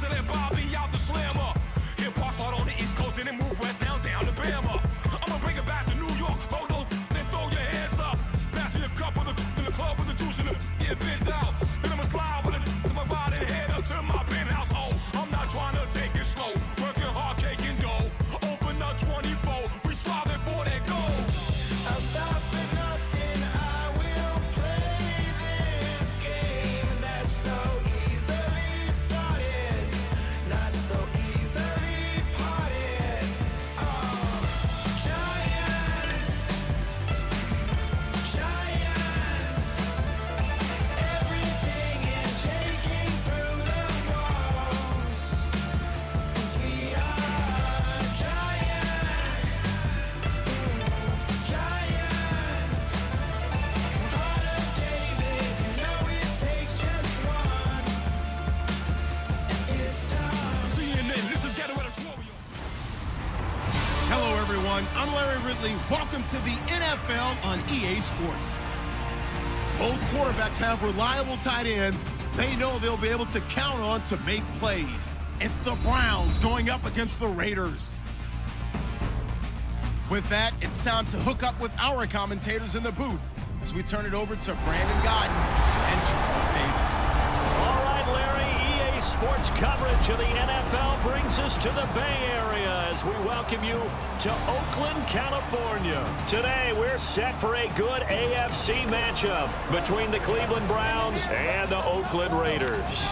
Whistling Bobby out the slammer. Hip hop start on the East Coast and then move west now down to Bama. I'ma bring it back to New York. Hold those and throw your hands up. Pass me a cup of the in the club with the juice in it. Get bent out. Then I'ma slide with it to my ride and head up to my penthouse. Oh, I'm not trying to take it slow. Working hard, caking dough. Open up 24. We striving for that goal. I'll stop for nothing. I will play this game that's so easily started, not so easily parted. Oh, giants, everything is shaking through the walls. 'Cause we are giants. Heart of David, you know it takes just one, and it's time. CNN, this is Ghetto Editorial. Hello, everyone. I'm Larry Ridley. Welcome to the NFL on EA Sports. Both quarterbacks have reliable tight ends they know they'll be able to count on to make plays. It's the Browns going up against the Raiders. With that, it's time to hook up with our commentators in the booth as we turn it over to Brandon Godden and Charles Davis. All right, Larry, EA Sports coverage of the NFL brings us to the Bay Area as we welcome you to Oakland, California. Today, we're set for a good AFC matchup between the Cleveland Browns and the Oakland Raiders.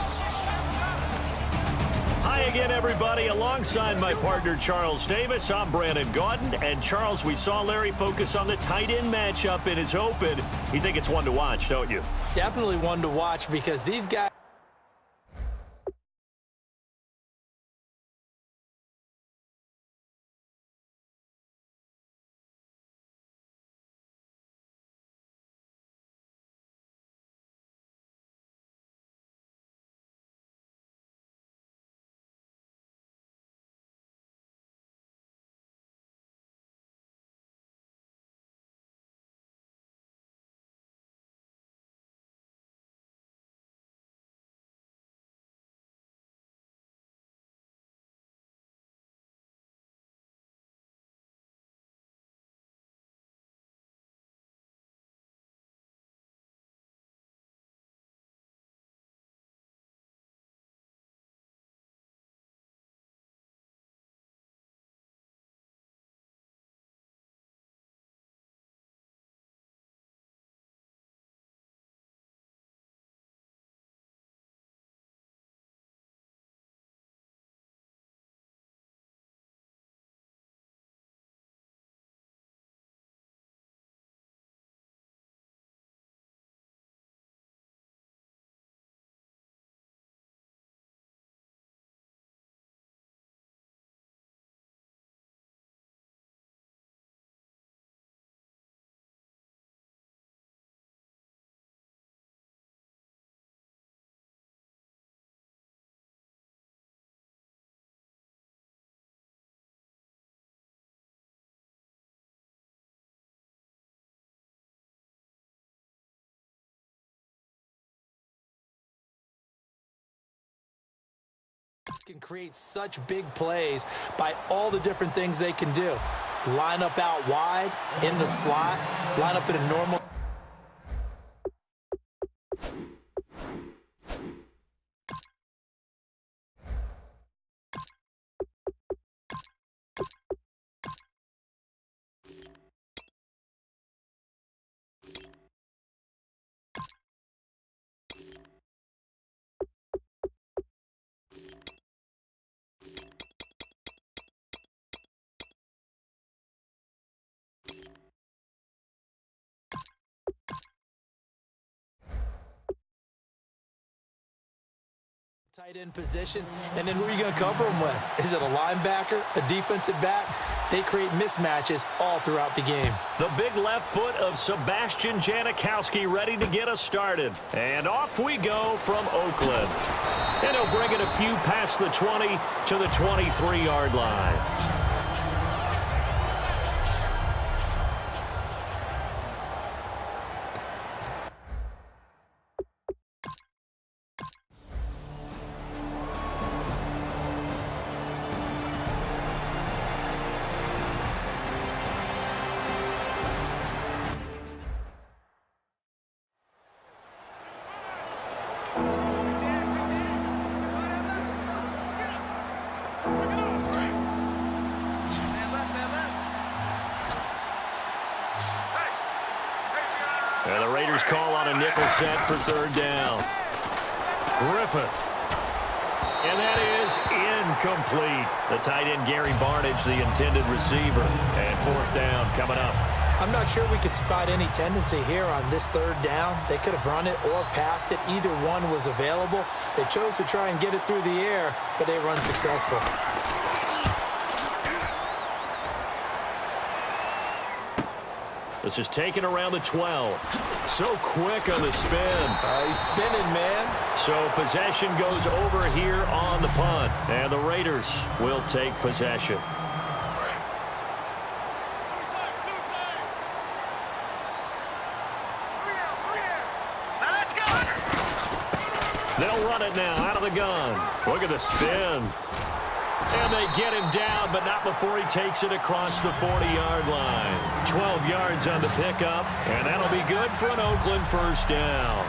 Hi again, everybody. Alongside my partner, Charles Davis, I'm Brandon Gaudin. And, Charles, we saw Larry focus on the tight end matchup in his open. You think it's one to watch, don't you? Definitely one to watch because these guys can create such big plays by all the different things they can do. Line up out wide, in the slot, line up in a normal. Tight end position, and then who are you going to cover them with? Is it a linebacker, a defensive back? They create mismatches all throughout the game. The big left foot of Sebastian Janikowski ready to get us started. And off we go from Oakland. And he'll bring it a few past the 20 to the 23-yard line. Raiders call on a nickel set for third down. Griffin. And that is incomplete. The tight end, Gary Barnidge, the intended receiver. And fourth down coming up. I'm not sure we could spot any tendency here on this third down. They could have run it or passed it. Either one was available. They chose to try and get it through the air, but they run successful. This is taken around the 12. So quick on the spin. He's spinning, man. So possession goes over here on the punt. And the Raiders will take possession. They'll run it now out of the gun. Look at the spin. And they get him down, but not before he takes it across the 40-yard line. 12 yards on the pickup, and that'll be good for an Oakland first down.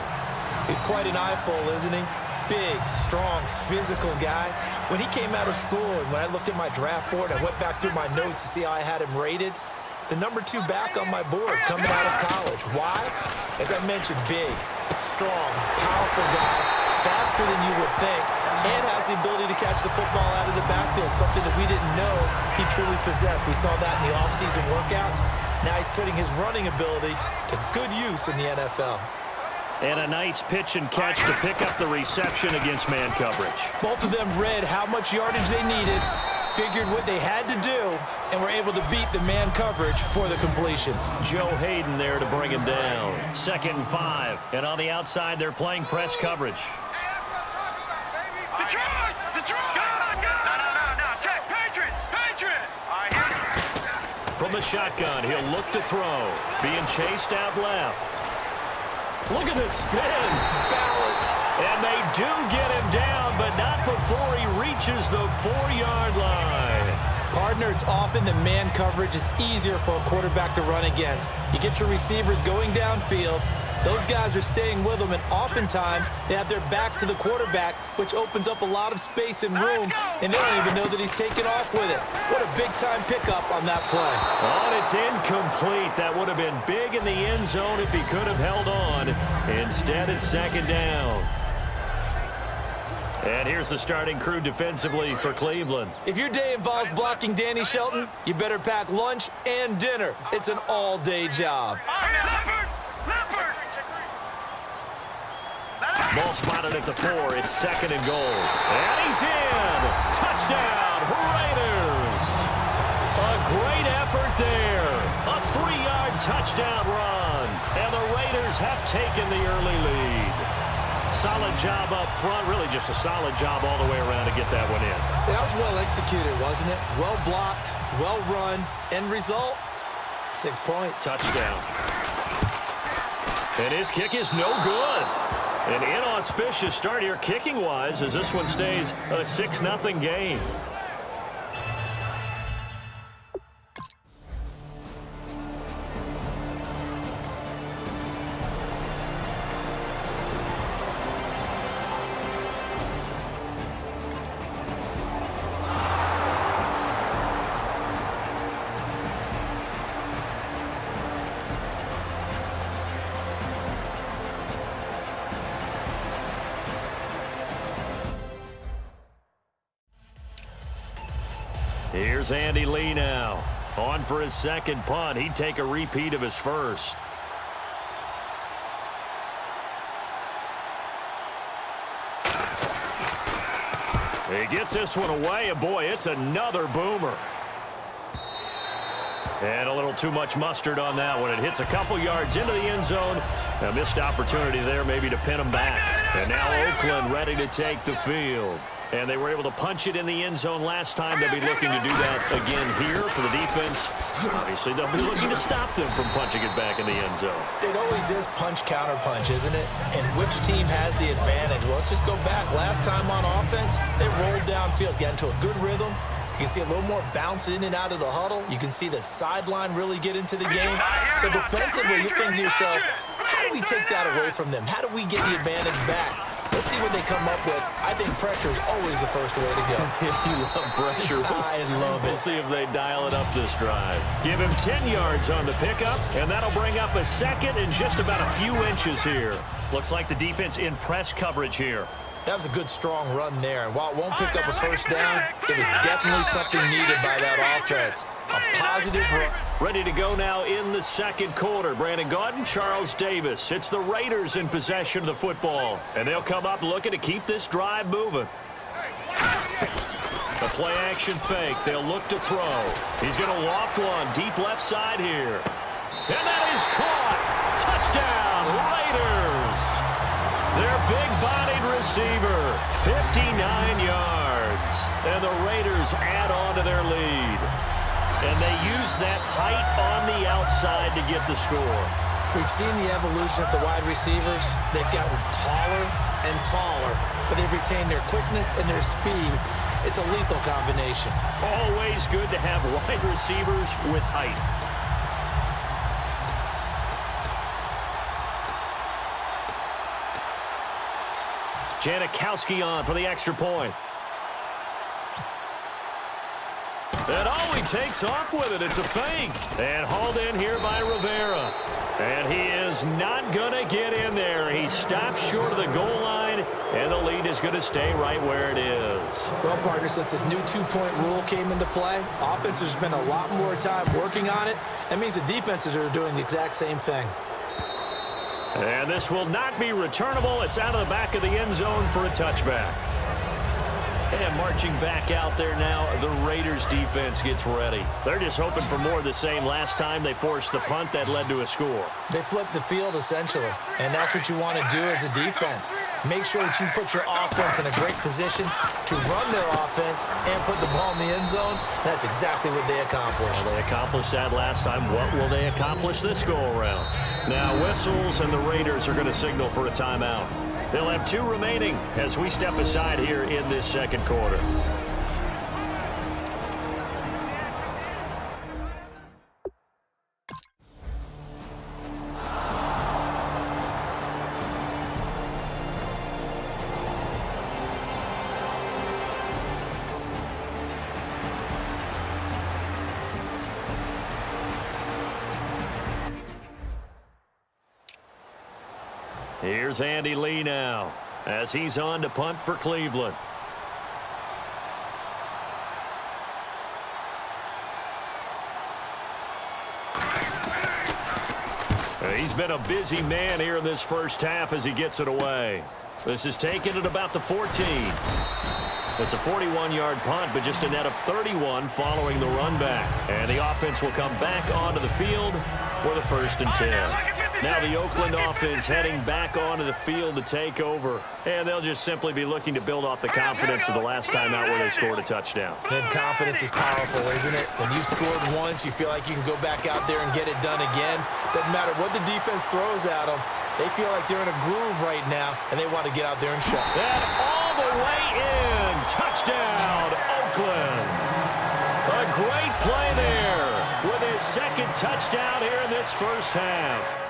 He's quite an eyeful, isn't he? Big, strong, physical guy. When he came out of school and when I looked at my draft board, I went back through my notes to see how I had him rated. The number 2 back on my board coming out of college. Why? As I mentioned, big, strong, powerful guy, faster than you would think, and has the ability to catch the football out of the backfield, something that we didn't know he truly possessed. We saw that in the offseason workouts. Now he's putting his running ability to good use in the NFL. And a nice pitch and catch to pick up the reception against man coverage. Both of them read how much yardage they needed, figured what they had to do, and were able to beat the man coverage for the completion. Joe Hayden there to bring him down. 2nd and 5. And on the outside, they're playing press coverage. From the shotgun, he'll look to throw. Being chased out left. Look at this spin. Balance. And they do get him down, but not before he reaches the 4-yard line. Partner, it's often that man coverage is easier for a quarterback to run against. You get your receivers going downfield. Those guys are staying with them, and oftentimes they have their back to the quarterback, which opens up a lot of space and room, and they don't even know that he's taken off with it. What a big-time pickup on that play. Oh, and it's incomplete. That would have been big in the end zone if he could have held on. Instead, it's 2nd down. And here's the starting crew defensively for Cleveland. If your day involves blocking Danny Shelton, you better pack lunch and dinner. It's an all-day job. Ball spotted at the 4. It's 2nd and goal. And he's in. Touchdown, Raiders. A great effort there. A 3-yard touchdown run. And the Raiders have taken the early lead. Solid job up front. Really just a solid job all the way around to get that one in. That was well executed, wasn't it? Well blocked, well run. End result, 6 points. Touchdown. And his kick is no good. An inauspicious start here kicking-wise as this one stays a 6-0 game. Here's Andy Lee now. On for his 2nd punt. He'd take a repeat of his first. He gets this one away, and boy, it's another boomer. And a little too much mustard on that one. It hits a couple yards into the end zone. A missed opportunity there maybe to pin him back. And now Oakland ready to take the field. And they were able to punch it in the end zone last time. They'll be looking to do that again here for the defense. Obviously, they'll be looking to stop them from punching it back in the end zone. It always is punch-counter-punch, isn't it? And which team has the advantage? Well, let's just go back. Last time on offense, they rolled downfield, got into a good rhythm. You can see a little more bounce in and out of the huddle. You can see the sideline really get into the game. So defensively, you're thinking to yourself, how do we take that away from them? How do we get the advantage back? Let's see what they come up with. I think pressure is always the first way to go. You love pressure. I love it. We'll see if they dial it up this drive. Give him 10 yards on the pickup, and that'll bring up a second and just about a few inches here. Looks like the defense in press coverage here. That was a good, strong run there. And while it won't pick up a first down, it was definitely something needed by that offense. A positive run. Ready to go now in the second quarter. Brandon Gaudin, Charles Davis. It's the Raiders in possession of the football. And they'll come up looking to keep this drive moving. The play-action fake. They'll look to throw. He's going to loft one deep left side here. And that is caught. Touchdown, Raiders. Their big-bodied receiver, 59 yards. And the Raiders add on to their lead. And they use that height on the outside to get the score. We've seen the evolution of the wide receivers. They've gotten taller and taller, but they've retained their quickness and their speed. It's a lethal combination. Always good to have wide receivers with height. Janikowski on for the extra point. And he takes off with it. It's a fake. And hauled in here by Rivera. And he is not going to get in there. He stops short of the goal line, and the lead is going to stay right where it is. Well, partner, since this new two-point rule came into play, offenses spend a lot more time working on it. That means the defenses are doing the exact same thing. And this will not be returnable. It's out of the back of the end zone for a touchback. And marching back out there now, the Raiders defense gets ready. They're just hoping for more of the same. Last time they forced the punt that led to a score. They flipped the field, essentially, and that's what you want to do as a defense. Make sure that you put your offense in a great position to run their offense and put the ball in the end zone. That's exactly what they accomplished. Well, they accomplished that last time. What will they accomplish this go-around? Now whistles, and the Raiders are going to signal for a timeout. They'll have 2 remaining as we step aside here in this second quarter. Here's Andy Lee now as he's on to punt for Cleveland. He's been a busy man here in this first half as he gets it away. This is taken at about the 14. It's a 41-yard punt, but just a net of 31 following the run back. And the offense will come back onto the field for the 1st and 10. Now the Oakland offense heading back onto the field to take over. And they'll just simply be looking to build off the confidence of the last time out where they scored a touchdown. Then confidence is powerful, isn't it? When you've scored once, you feel like you can go back out there and get it done again. Doesn't matter what the defense throws at them. They feel like they're in a groove right now, and they want to get out there and show. And all the way in. Touchdown, Oakland. A great play there with his second touchdown here in this first half.